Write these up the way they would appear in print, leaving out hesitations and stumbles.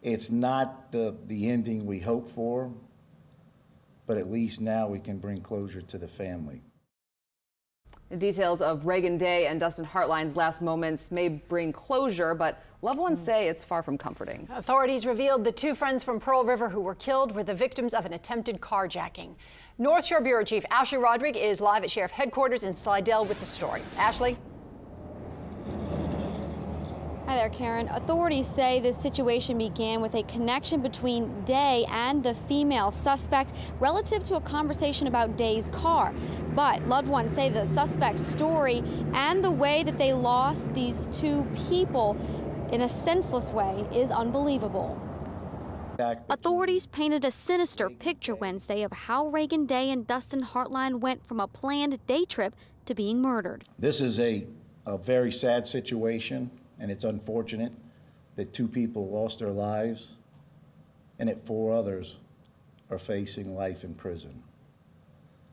It's not the ending we hoped for, but at least now we can bring closure to the family. The details of Reagan Day and Dustin Hartline's last moments may bring closure, but loved ones say it's far from comforting. Authorities revealed the two friends from Pearl River who were killed were the victims of an attempted carjacking. North Shore Bureau Chief Ashley Rodrigue is live at Sheriff Headquarters in Slidell with the story. Ashley? Hi there, Karen. Authorities say this situation began with a connection between Day and the female suspect relative to a conversation about Day's car. But loved ones say the suspect's story and the way that they lost these two people in a senseless way is unbelievable. Authorities painted a sinister picture Wednesday of how Reagan Day and Dustin Hartline went from a planned day trip to being murdered. This is a very sad situation. And it's unfortunate that two people lost their lives and that 4 others are facing life in prison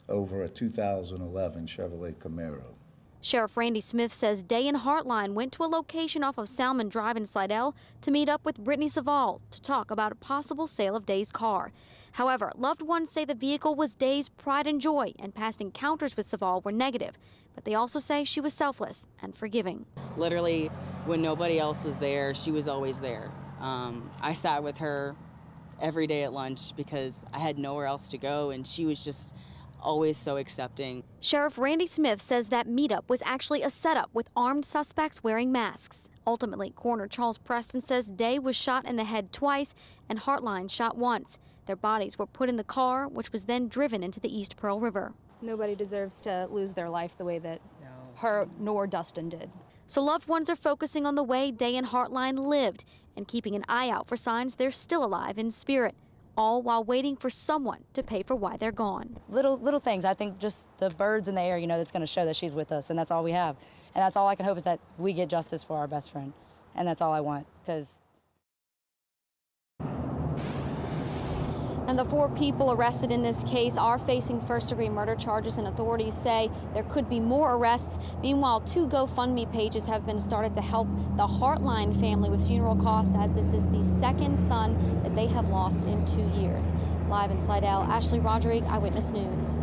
over a 2011 Chevrolet Camaro. Sheriff Randy Smith says Day and Hartline went to a location off of Salmon Drive in Slidell to meet up with Brittany Savall to talk about a possible sale of Day's car. However, loved ones say the vehicle was Day's pride and joy, and past encounters with Savall were negative. But they also say she was selfless and forgiving. Literally, when nobody else was there, she was always there. I sat with her every day at lunch because I had nowhere else to go, and she was just always so accepting. Sheriff Randy Smith says that meetup was actually a setup with armed suspects wearing masks. Ultimately, Coroner Charles Preston says Day was shot in the head twice and Hartline shot once. Their bodies were put in the car, which was then driven into the East Pearl River. Nobody deserves to lose their life the way that her nor Dustin did. So loved ones are focusing on the way Day and Hartline lived and keeping an eye out for signs they're still alive in spirit, all while waiting for someone to pay for why they're gone. Little things. I think just the birds in the air, that's going to show that she's with us, and that's all we have. And that's all I can hope is that we get justice for our best friend. And that's all I want, because... And the 4 people arrested in this case are facing first-degree murder charges, and authorities say there could be more arrests. Meanwhile, 2 GoFundMe pages have been started to help the Hartline family with funeral costs, as this is the second son that they have lost in 2 years. Live in Slidell, Ashley Rodrigue, Eyewitness News.